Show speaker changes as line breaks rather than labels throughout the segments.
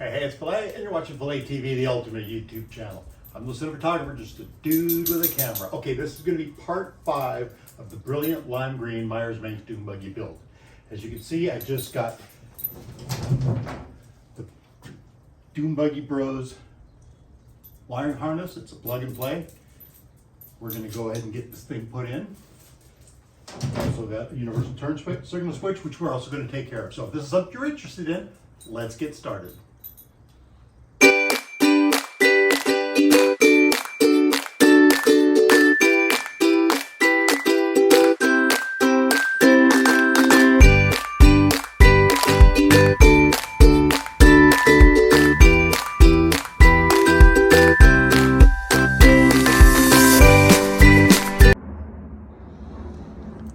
Hey, it's Filet, and you're watching Filet TV, the ultimate YouTube channel. I'm the cinematographer, just a dude with a camera. Okay, this is going to be part 5 of the brilliant lime green MEYERS MANX DUNE BUGGY build. As you can see, I just got the Dune Buggy Bros wiring harness. It's a plug and play. We're going to go ahead and get this thing put in. Also got a universal turn signal switch, which we're also going to take care of. So if this is something you're interested in, let's get started.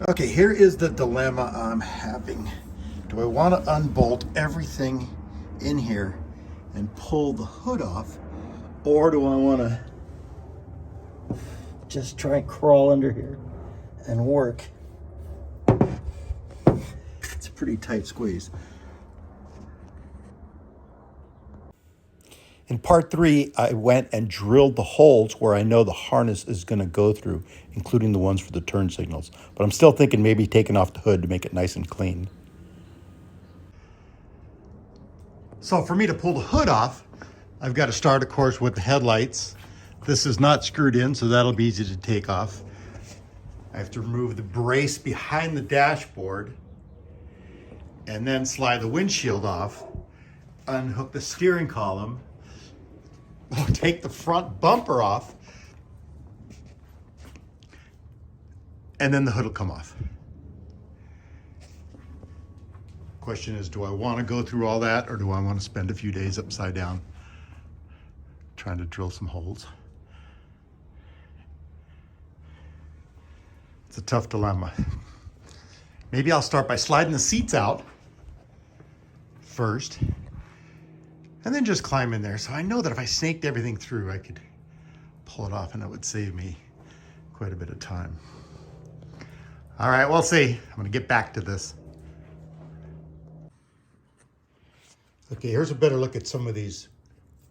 Okay, here is the dilemma I'm having. Do I want to unbolt everything in here and pull the hood off, or do I want to just try and crawl under here and work? It's a pretty tight squeeze. In part 3, I went and drilled the holes where I know the harness is going to go through, including the ones for the turn signals. But I'm still thinking maybe taking off the hood to make it nice and clean. So for me to pull the hood off, I've got to start, of course, with the headlights. This is not screwed in, so that'll be easy to take off. I have to remove the brace behind the dashboard and then slide the windshield off, unhook the steering column, take the front bumper off, and then the hood will come off. Question is, do I want to go through all that, or do I want to spend a few days upside down trying to drill some holes? It's a tough dilemma. Maybe I'll start by sliding the seats out first, and then just climb in there. So I know that if I snaked everything through, I could pull it off and it would save me quite a bit of time. All right, we'll see. I'm gonna get back to this. Okay, here's a better look at some of these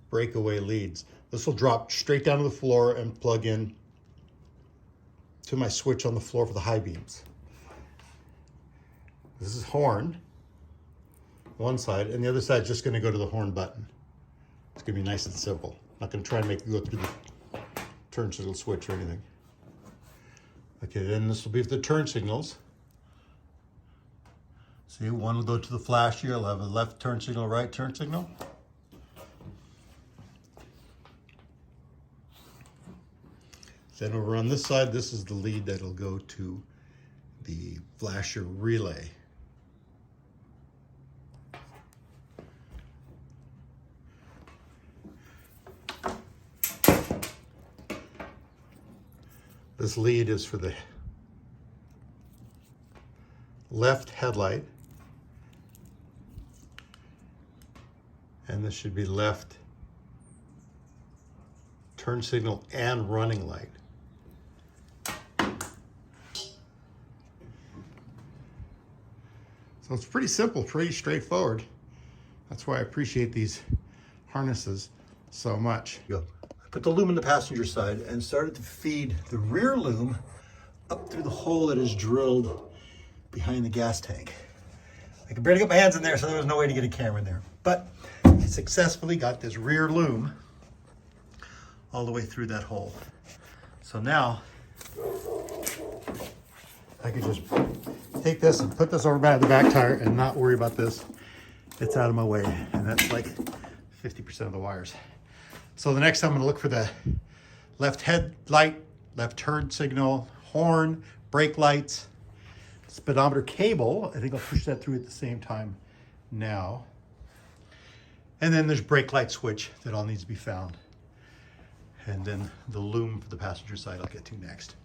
breakaway leads. This will drop straight down to the floor and plug in to my switch on the floor for the high beams. This is horn, one side, and the other side is just gonna go to the horn button. It's gonna be nice and simple. I'm not gonna try and make it go through the turn signal switch or anything. Okay, then this will be for the turn signals. See, one will go to the flash here. I'll have a left turn signal, right turn signal. Then over on this side, this is the lead that'll go to the flasher relay. This lead is for the left headlight, and this should be left turn signal and running light. So it's pretty simple, pretty straightforward. That's why I appreciate these harnesses so much. Go. I put the loom in the passenger side and started to feed the rear loom up through the hole that is drilled behind the gas tank. I could barely get my hands in there, so there was no way to get a camera in there. But I successfully got this rear loom all the way through that hole. So now I could just take this and put this over the back tire and not worry about this. It's out of my way, and that's like 50% of the wires. So the next time I'm gonna look for the left headlight, left turn signal, horn, brake lights, speedometer cable. I think I'll push that through at the same time now. And then there's brake light switch that all needs to be found. And then the loom for the passenger side I'll get to next.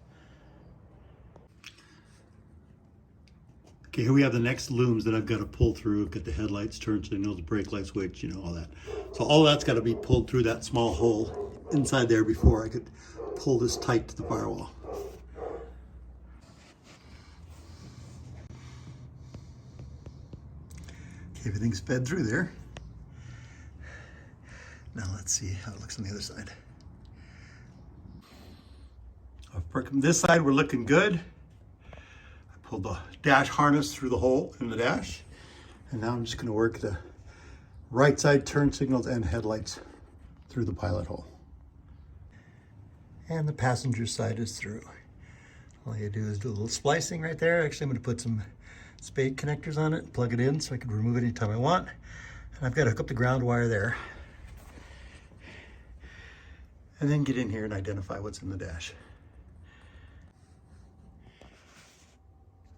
Okay, here we have the next looms that I've got to pull through. I've got the headlights, turn signals, brake light switch, you know, all that. So all that's got to be pulled through that small hole inside there before I could pull this tight to the firewall. Okay, everything's fed through there. Let's see how it looks on the other side. This side, we're looking good. I pulled the dash harness through the hole in the dash. And now I'm just gonna work the right side turn signals and headlights through the pilot hole. And the passenger side is through. All you do is do a little splicing right there. Actually, I'm gonna put some spade connectors on it, plug it in so I can remove it anytime I want. And I've got to hook up the ground wire there. And then get in here and identify what's in the dash.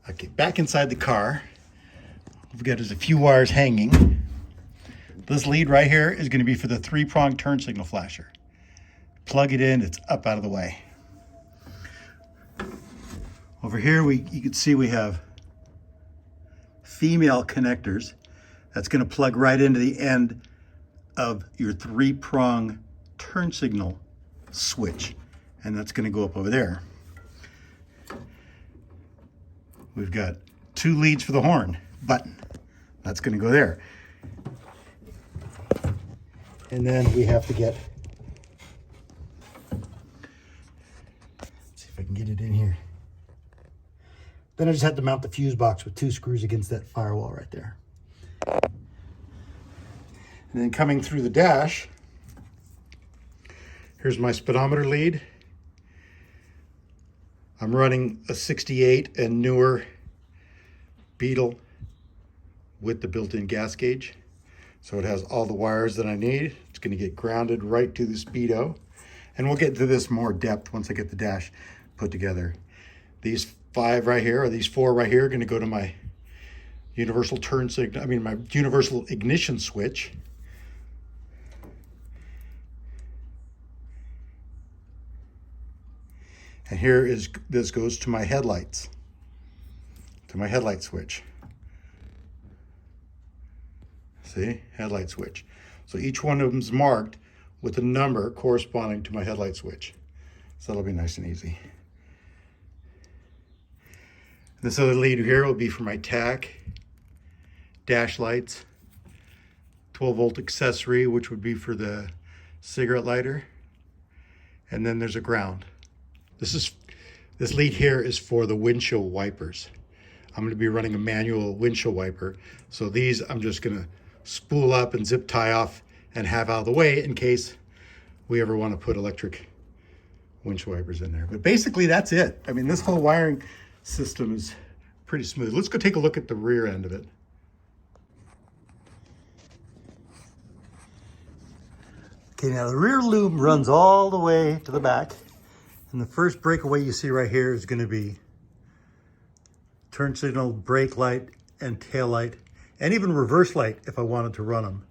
Okay, back inside the car, we've got a few wires hanging. This lead right here is going to be for the 3-prong turn signal flasher. Plug it in, it's up out of the way. Over here, you can see we have female connectors. That's going to plug right into the end of your 3-prong turn signal switch, and that's going to go up over there. We've got 2 leads for the horn button. That's going to go there. And then we have to get, let's see if I can get it in here. Then I just have to mount the fuse box with 2 screws against that firewall right there. And then coming through the dash, here's my speedometer lead. I'm running a 68 and newer Beetle with the built-in gas gauge. So it has all the wires that I need. It's going to get grounded right to the speedo. And we'll get to this more depth once I get the dash put together. These 5 right here, or these 4 right here, are going to go to my universal turn signal, my universal ignition switch. And this goes to my headlights, to my headlight switch. See, headlight switch. So each one of them is marked with a number corresponding to my headlight switch. So that'll be nice and easy. This other lead here will be for my tack, dash lights, 12-volt accessory, which would be for the cigarette lighter. And then there's a ground. This lead here is for the windshield wipers. I'm going to be running a manual windshield wiper. So these I'm just going to spool up and zip tie off and have out of the way in case we ever want to put electric windshield wipers in there. But basically that's it. This whole wiring system is pretty smooth. Let's go take a look at the rear end of it. Okay, now the rear loom runs all the way to the back. And the first breakaway you see right here is going to be turn signal, brake light, and tail light, and even reverse light if I wanted to run them.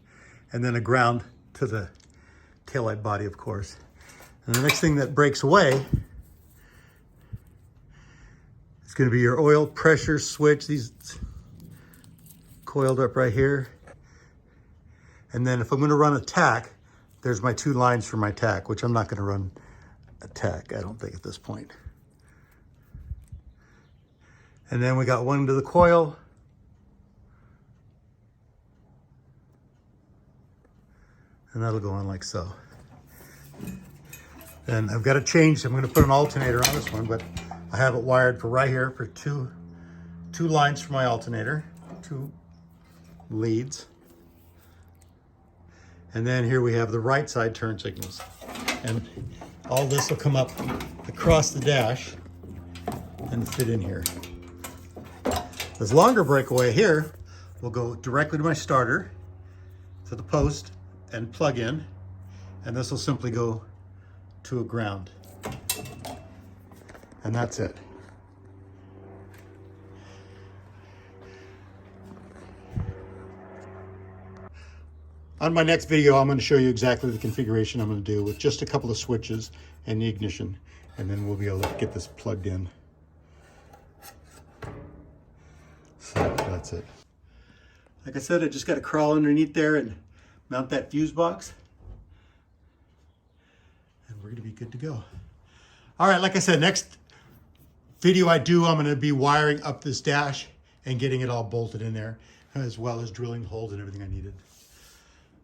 And then a ground to the tail light body, of course. And the next thing that breaks away is going to be your oil pressure switch. These coiled up right here. And then if I'm going to run a tack, there's my 2 lines for my tack, which I'm not going to run a tack, I don't think, at this point. And then we got one to the coil. And that'll go on like so. Then I've got to change, I'm going to put an alternator on this one, but I have it wired for right here for two lines for my alternator, 2 leads. And then here we have the right side turn signals. And all this will come up across the dash and fit in here. This longer breakaway here will go directly to my starter, to the post, and plug in. And this will simply go to a ground. And that's it. On my next video, I'm going to show you exactly the configuration I'm going to do with just a couple of switches and the ignition, and then we'll be able to get this plugged in. So that's it. Like I said, I just got to crawl underneath there and mount that fuse box, and we're going to be good to go. All right, like I said, next video I'm going to be wiring up this dash and getting it all bolted in there, as well as drilling holes and everything I needed.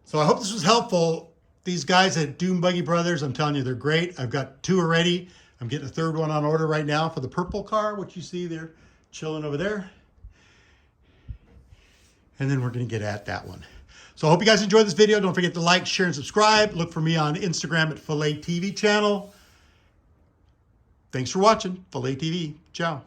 So I hope this was helpful. These guys at Dune Buggy Brothers, I'm telling you, they're great. I've got 2 already. I'm getting a 3rd one on order right now for the purple car, which you see there chilling over there. And then we're going to get at that one. So I hope you guys enjoyed this video. Don't forget to like, share, and subscribe. Look for me on Instagram at philatv channel. Thanks for watching. philatv. Ciao.